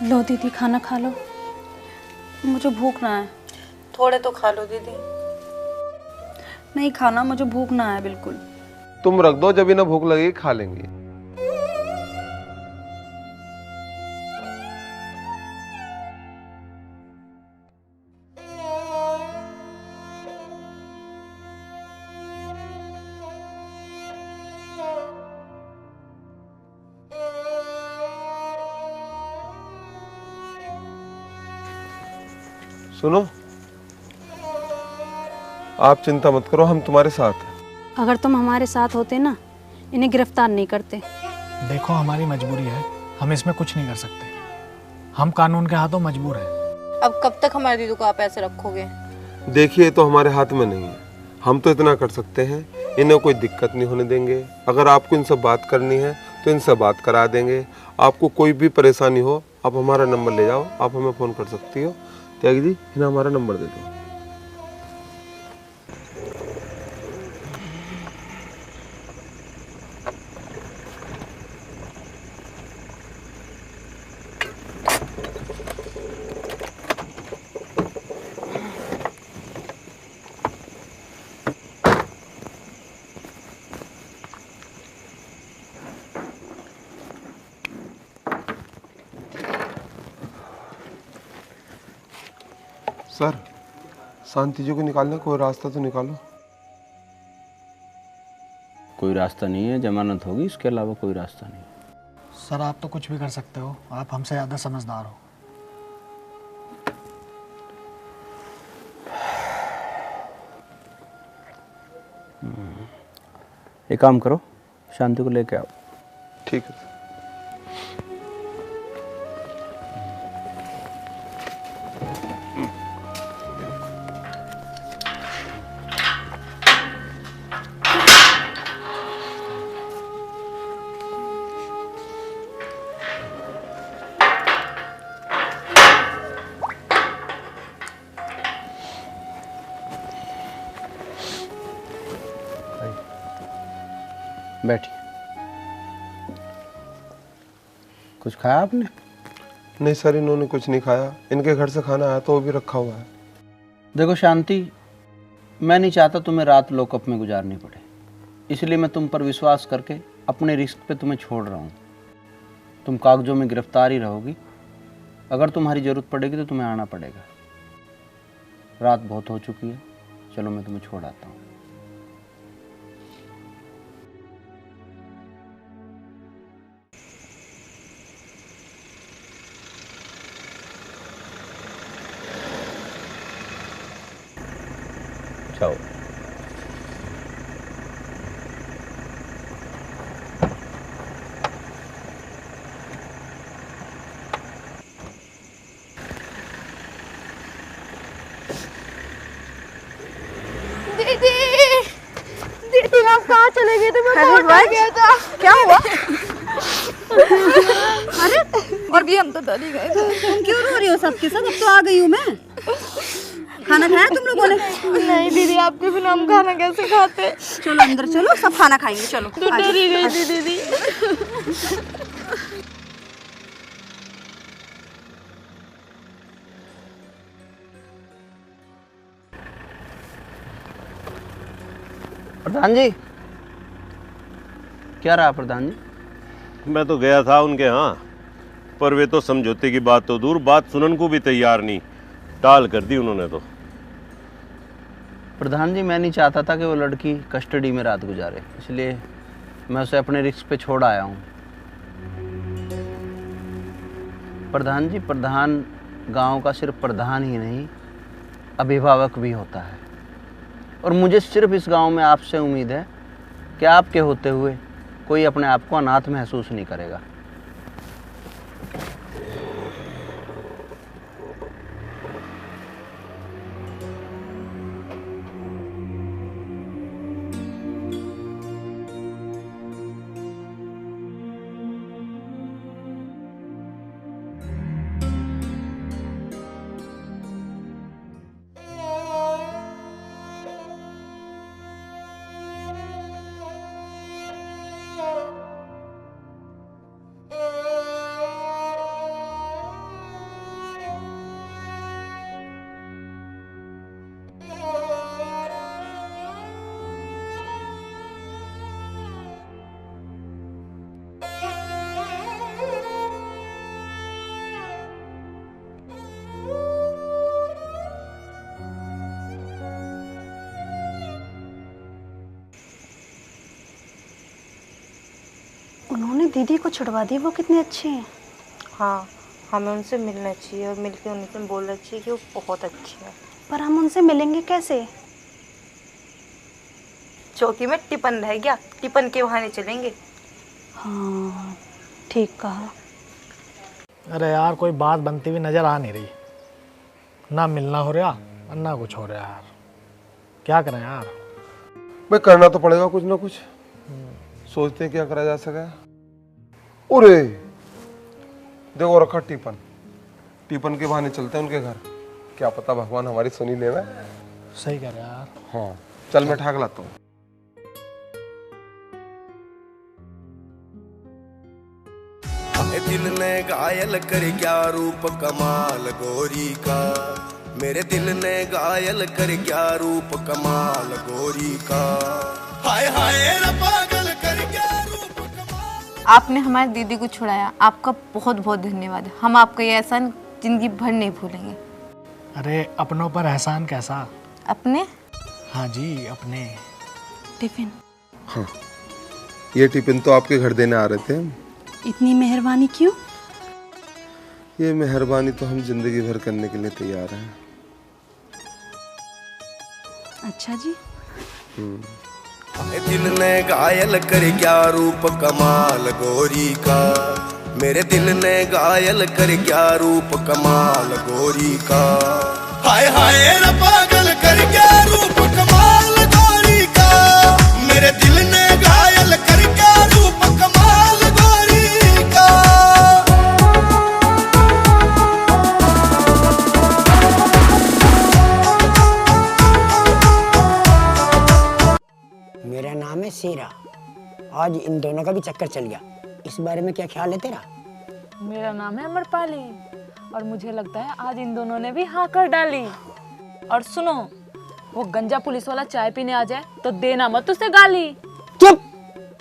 लो दीदी खाना खा लो, मुझे भूख ना है। थोड़े तो खा लो दीदी। नहीं खाना, मुझे भूख ना है बिल्कुल। तुम रख दो, जब इन्हें भूख लगेगी खा लेंगे। सुनो, आप चिंता मत करो, हम तुम्हारे साथ हैं। अगर तुम हमारे साथ होते ना, इन्हें गिरफ्तार नहीं करते। देखो हमारी मजबूरी है, हम इसमें कुछ नहीं कर सकते, हम कानून के हाथों मजबूर हैं। अब कब तक हमारी दीदी को आप ऐसे रखोगे? देखिए, तो हमारे हाथ में नहीं है, हम तो इतना कर सकते हैं, इन्हें कोई दिक्कत नहीं होने देंगे। अगर आपको इनसे बात करनी है तो इनसे बात करा देंगे। आपको कोई भी परेशानी हो, आप हमारा नंबर ले जाओ, आप हमें फ़ोन कर सकती हो। त्यागी जी, इन्हें हमारा नंबर दे दो। सर, शांति जी को निकालने कोई रास्ता तो निकालो। कोई रास्ता नहीं है, जमानत होगी, इसके अलावा कोई रास्ता नहीं। सर आप तो कुछ भी कर सकते हो, आप हमसे ज़्यादा समझदार हो। एक काम करो, शांति को लेके आओ। ठीक है। बैठिए। कुछ खाया आपने? नहीं सर, इन्होंने कुछ नहीं खाया, इनके घर से खाना आया तो वो भी रखा हुआ है। देखो शांति, मैं नहीं चाहता तुम्हें रात लॉकअप में गुजारनी पड़े, इसलिए मैं तुम पर विश्वास करके अपने रिस्क पे तुम्हें छोड़ रहा हूँ। तुम कागजों में गिरफ्तार ही रहोगी, अगर तुम्हारी ज़रूरत पड़ेगी तो तुम्हें आना पड़ेगा। रात बहुत हो चुकी है, चलो मैं तुम्हें छोड़ आता हूँ। जाओ। दीदी दीदी आप कहाँ चले गए थे? मैं बहुत डर गया था। क्या हुआ? अरे और भी हम तो डर ही गए थे। तुम क्यों रो रही हो? सबके सब अब तो आ गई हूँ मैं। खाना खाया तुम लोगों ने? नहीं दीदी, आपके बिना हम खाना कैसे खाते? चलो अंदर चलो, सब खाना खाएंगे। चलो। तो डर ही गई थी दीदी। प्रधान जी, क्या रहा प्रधान जी? मैं तो गया था उनके यहाँ, पर वे तो समझौते की बात तो दूर, बात सुनने को भी तैयार नहीं, टाल कर दी उन्होंने तो। प्रधान जी, मैं नहीं चाहता था कि वो लड़की कस्टडी में रात गुजारे, इसलिए मैं उसे अपने रिस्क पे छोड़ आया हूँ। प्रधान जी, प्रधान गांव का सिर्फ प्रधान ही नहीं, अभिभावक भी होता है, और मुझे सिर्फ इस गांव में आपसे उम्मीद है कि आपके होते हुए कोई अपने आप को अनाथ महसूस नहीं करेगा। उन्होंने दीदी को छुड़वा दी, वो कितने अच्छे हैं। हाँ, हमें उनसे मिलना चाहिए और मिलके उनसे बोलना चाहिए कि वो बहुत अच्छे हैं। पर हम उनसे मिलेंगे कैसे? चौकी में टिफिन रह गया, टिफिन के बहाने चलेंगे। हाँ ठीक कहा। अरे यार, कोई बात बनती हुई नज़र आ नहीं रही, ना मिलना हो रहा और ना कुछ हो रहा यार, क्या करें यार। भाई करना तो पड़ेगा कुछ ना कुछ, सोचते हैं क्या करा जा सके। अरे देखो रखा टिफिन, टिफिन के बहाने चलते हैं उनके घर, क्या पता भगवान हमारी सुनी लेना। सही कह रहे यार। हाँ चल मैं ठाक लाता हूँ। दिल ने घायल कर क्या रूप कमाल गोरी का, मेरे दिल ने घायल कर क्या रूप कमाल गोरी का, हाय हाय रे पागल कर क्या रूप कमाल। आपने हमारी दीदी को छुड़ाया, आपका बहुत बहुत धन्यवाद। हम आपका ये एहसान जिंदगी भर नहीं भूलेंगे। अरे अपनों पर एहसान कैसा? अपने? हाँ जी अपने। टिफिन? हाँ ये टिफिन तो आपके घर देने आ रहे थे। इतनी मेहरबानी क्यों? ये मेहरबानी तो हम जिंदगी भर करने के लिए तैयार हैं। अच्छा जी। दिल ने घायल कर क्या रूप कमाल गोरी का, मेरे दिल ने घायल कर क्या रूप कमाल गोरी का, हाय हाय रे पागल कर क्या रूप कमाल गोरी का, मेरे दिल ने घायल कर क्या रूप कमाल गोरी का। मेरा नाम है शेरा, आज इन दोनों का भी चक्कर चल गया, इस बारे में क्या ख्याल है तेरा? मेरा नाम है अमरपाली और मुझे लगता है आज इन दोनों ने भी हाँ कर डाली। और सुनो, वो गंजा पुलिस वाला चाय पीने आ जाए तो देना मत उसे गाली। चुप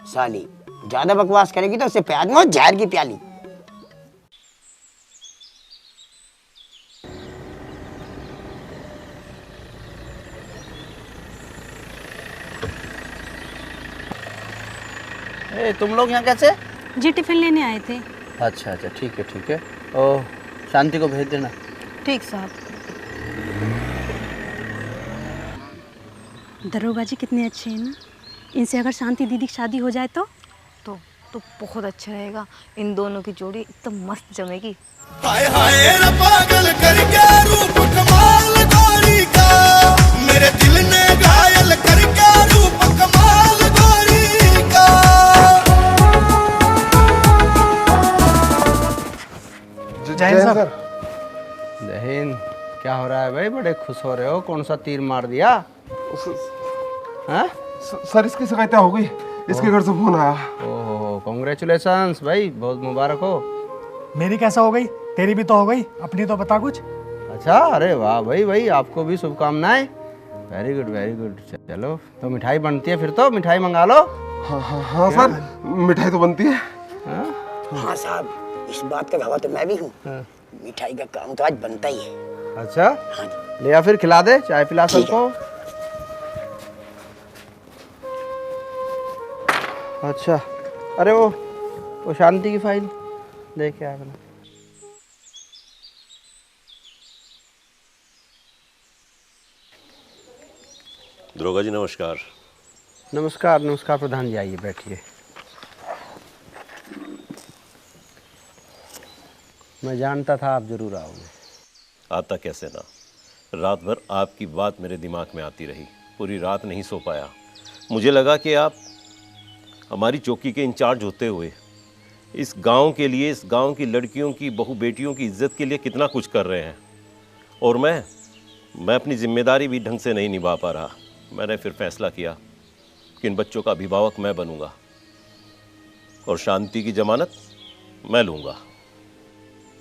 साली, ज्यादा बकवास करेगी तो उसे प्यार में जहर की प्याली। ए, तुम लोग यहाँ कैसे? जी टिफिन लेने आए थे। अच्छा अच्छा ठीक है। ओ शांति को भेज देना। ठीक साहब। दरोगा जी कितने अच्छे हैं ना, इनसे अगर शांति दीदी की शादी हो जाए तो बहुत अच्छा रहेगा। इन दोनों की जोड़ी एकदम मस्त जमेगी। हाय हाय रे पागल कर क्या रूप कमाल गोरी बड़े खुश हो रहे हो, कौन सा तीर मार दिया? सर इसकी शिकायत हो गई, इसके घर से फोन आया। ओहो, कांग्रेचुलेशंस भाई, बहुत मुबारक हो। मेरी कैसा हो गई? तेरी भी तो हो गई, अपनी तो बता कुछ। अच्छा, अरे वाह भाई भाई, आपको भी शुभकामनाएं। Very good very good. चलो तो मिठाई बनती है, फिर तो मिठाई मंगा लो। हाँ सर, मिठाई तो बनती है। हाँ साहब, इस बात का गवाह तो मैं भी हूँ। मिठाई का काम तो आज बनता ही है। अच्छा, ले आ फिर, खिला दे, चाय पिला सबको। अच्छा, अरे वो शांति की फाइल देख आया मैंने। दरोगा जी नमस्कार। नमस्कार नमस्कार प्रधान जी, आइए बैठिए। मैं जानता था आप जरूर आओगे। आता कैसे ना, रात भर आपकी बात मेरे दिमाग में आती रही, पूरी रात नहीं सो पाया। मुझे लगा कि आप हमारी चौकी के इंचार्ज होते हुए इस गांव के लिए, इस गांव की लड़कियों की, बहू बेटियों की इज्जत के लिए कितना कुछ कर रहे हैं, और मैं अपनी जिम्मेदारी भी ढंग से नहीं निभा पा रहा। मैंने फिर फैसला किया कि इन बच्चों का अभिभावक मैं बनूंगा और शांति की जमानत मैं लूँगा।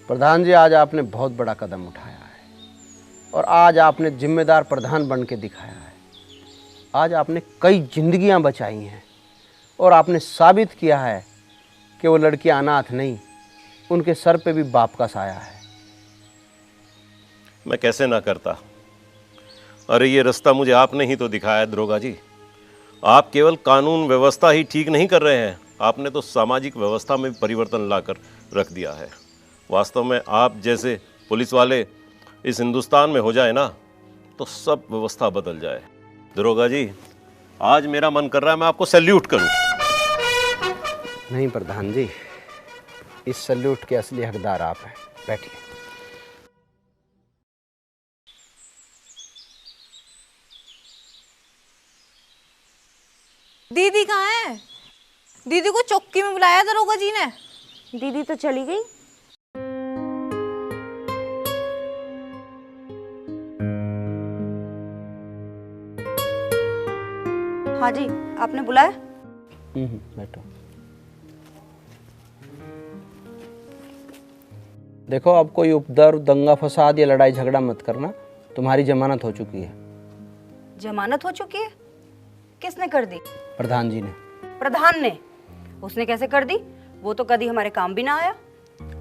प्रधान जी, आज आपने बहुत बड़ा कदम उठाया है और आज आपने जिम्मेदार प्रधान बन के दिखाया है। आज आपने कई जिंदगियां बचाई हैं और आपने साबित किया है कि वो लड़कियां अनाथ नहीं, उनके सर पे भी बाप का साया है। मैं कैसे ना करता। अरे ये रास्ता मुझे आपने ही तो दिखाया है दरोगा जी। आप केवल कानून व्यवस्था ही ठीक नहीं कर रहे हैं, आपने तो सामाजिक व्यवस्था में भी परिवर्तन लाकर रख दिया है। वास्तव में आप जैसे पुलिस वाले इस हिंदुस्तान में हो जाए ना, तो सब व्यवस्था बदल जाए। दरोगा जी, आज मेरा मन कर रहा है मैं आपको सैल्यूट करूं। नहीं प्रधान जी, इस सैल्यूट के असली हकदार आप हैं। बैठिए। दीदी कहाँ है? दीदी को चौकी में बुलाया दरोगा जी ने। दीदी तो चली गई। हाँ जी, आपने बुलाया? बैठो। देखो, अब कोई उपद्रव, दंगा फसाद या लड़ाई झगड़ा मत करना। तुम्हारी जमानत हो चुकी है। जमानत हो चुकी है? किसने कर दी? प्रधान जी ने। प्रधान ने? उसने कैसे कर दी? वो तो कभी हमारे काम भी ना आया।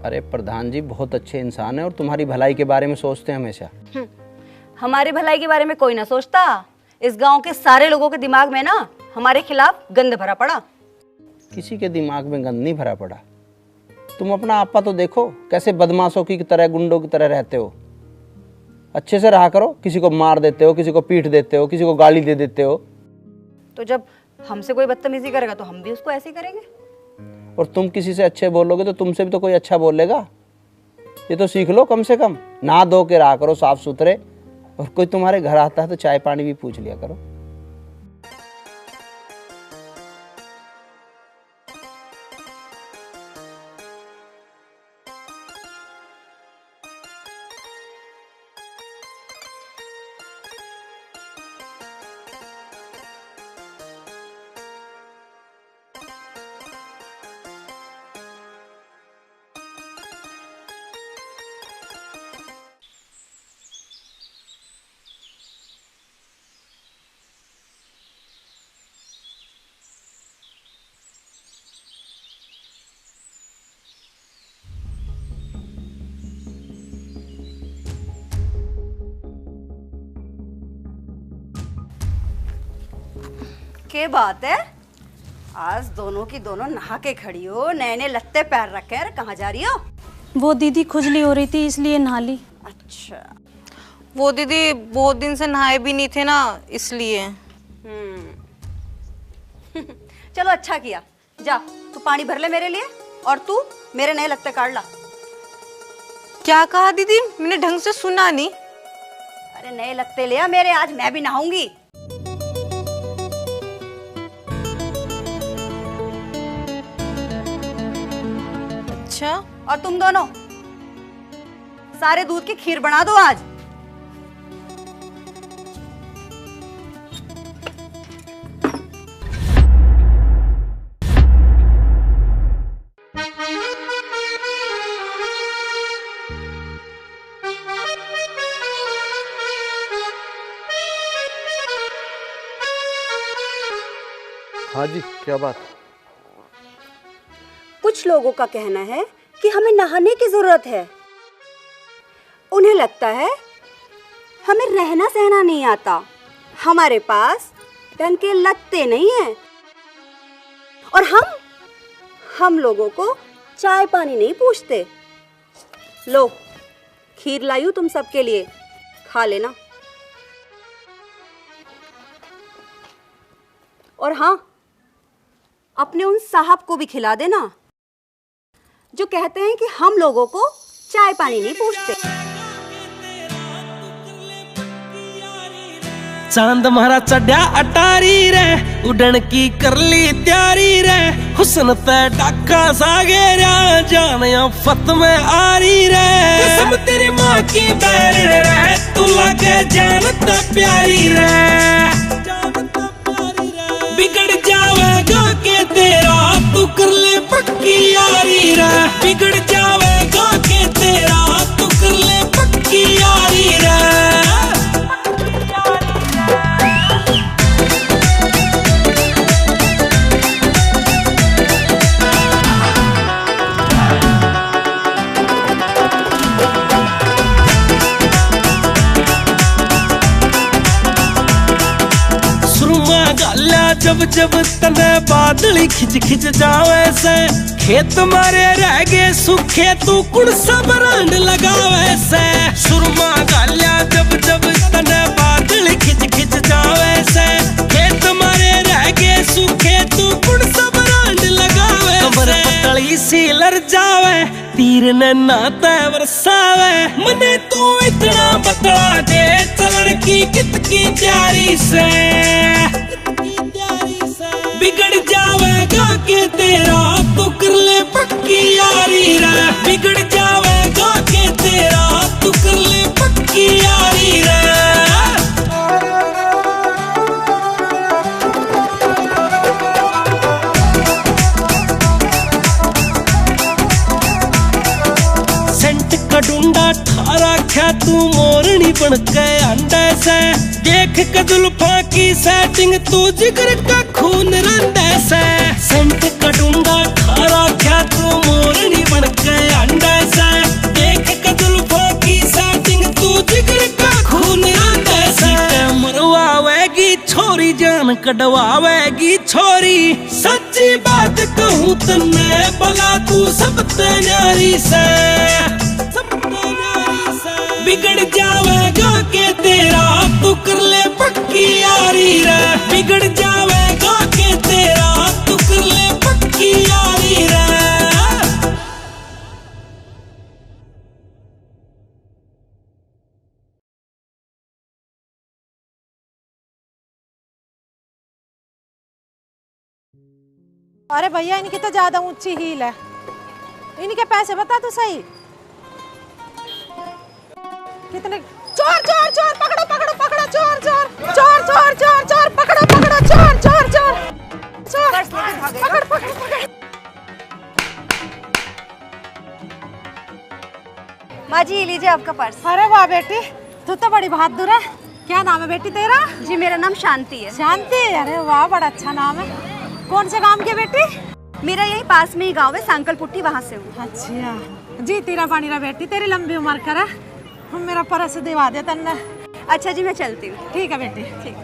अरे प्रधान जी बहुत अच्छे इंसान है और तुम्हारी भलाई के बारे में सोचते हैं हमेशा। हमारी भलाई के बारे में कोई ना सोचता। इस गांव के सारे लोगों के दिमाग में ना हमारे खिलाफ गंद भरा पड़ा। किसी के दिमाग में गंद नहीं भरा पड़ा। तुम अपना आपा तो देखो, कैसे बदमाशों की तरह, गुंडों की तरह रहते हो। अच्छे से रहा करो। किसी को मार देते हो, किसी को पीट देते हो, किसी को गाली दे देते हो। तो जब हमसे कोई बदतमीजी करेगा तो हम भी उसको ऐसे ही करेंगे। और तुम किसी से अच्छे बोलोगे तो तुमसे भी तो कोई अच्छा बोलेगा। ये तो सीख लो कम से कम। नहा धो के रहा करो साफ सुथरे, और कोई तुम्हारे घर आता है तो चाय पानी भी पूछ लिया करो। क्या बात है, आज दोनों की दोनों नहा के खड़ी हो, नए नए लत्ते पैर रखे हैं। कहाँ जा रही हो? वो दीदी खुजली हो रही थी इसलिए नहा ली। अच्छा। वो दीदी बहुत दिन से नहाए भी नहीं थे ना, इसलिए। चलो अच्छा किया। जा तू पानी भर ले मेरे लिए, और तू मेरे नए लत्ते काट ला। क्या कहा दीदी? मैंने ढंग से सुना नहीं। अरे नए लत्ते ले आ मेरे, आज मैं भी नहाऊंगी। अच्छा। और तुम दोनों सारे दूध की खीर बना दो आज। हाँ जी, क्या बात? कुछ लोगों का कहना है कि हमें नहाने की जरूरत है। उन्हें लगता है हमें रहना सहना नहीं आता, हमारे पास ढंग के लत्ते नहीं हैं, और हम लोगों को चाय पानी नहीं पूछते। लो, खीर लाई हूं तुम सबके लिए, खा लेना। और हाँ, अपने उन साहब को भी खिला देना जो कहते हैं कि हम लोगों को चाय पानी नहीं पूछते। चांद मारा चढ़ा अटारी रे, उड़न की कर ली तैयारी रे, हुस्न पे डाका सागे रा, जान फत में आ रही रे। कसम तेरी माँ की बैर रे, तू लगे जानता प्यारी रे, बिगड़ जावेगा के तेरा, तू कर ले पक्की यारी रे, बिगड़ जावेगा के तेरा, तू कर ले पक्की यारी रे। जब जब तने बादली खिंच खिंच जावे से, खेत मारे रह गए सूखे, तू कुण सा ब्रांड लगावे से। सुरमा गालिया जब जब तने बादली खिंच खिंच जावे से, खेत मारे रह गए सूखे, तू कुण सा ब्रांड लगावे। कमर पतली सी लर जावे, तीर ने नाता बरसावे, मने तू इतना बतला दे, चलन की कित की जारी से, बिगड़ जावेगा के तेरा, तू कर ले पक्की यारी रे, बिगड़ जावेगा के तेरा, तू कर ले पक्की यारी रे। सेंट का डूंडा ठारा क्या तू मोरनी बन के अंडे से, देख के जुल्फा की सेटिंग, तू जिगर का खून रंडे से। सेंट का डूंडा ठारा क्या तू मोरनी बन के अंडे से, देख के जुल्फा की सेटिंग, तू जिगर का खून रंडे से। मरवावेगी छोरी, जान कटवावेगी छोरी, सच्ची बात कहूँ तन्ने, भला तू सब तैयारी से, बिगड़ जावेगा के तेरा, तू कर ले पक्की यारी रे, बिगड़ जावेगा के तेरा, तू कर ले पक्की यारी रे। अरे भैया, इनकी तो ज्यादा ऊंची हील है, इनके पैसे बता तू सही कितने? चोर चोर चोर, पकड़ो पकड़ो पकड़ो, चोर चोर चोर चोर चोर चोर, पकड़ो पकड़ो, चोर चोर चोर चोर, पकड़ पकड़ पकड़। माँ जी, लीजिए आपका पर्स। अरे वाह बेटी, तू तो बड़ी बहादुर है। क्या नाम है बेटी तेरा? जी मेरा नाम शांति है। शांति? अरे वाह, बड़ा अच्छा नाम है। कौन से गांव की बेटी? मेरा यही पास में ही गांव है, सांकल पुट्टी, वहाँ से हूँ। अच्छा जी, तेरा पानी रा बेटी, तेरी लंबी उम्र करा। हम मेरा परस दिवा दे तन्ने। अच्छा जी, मैं चलती हूँ। ठीक है बेटी, ठीक।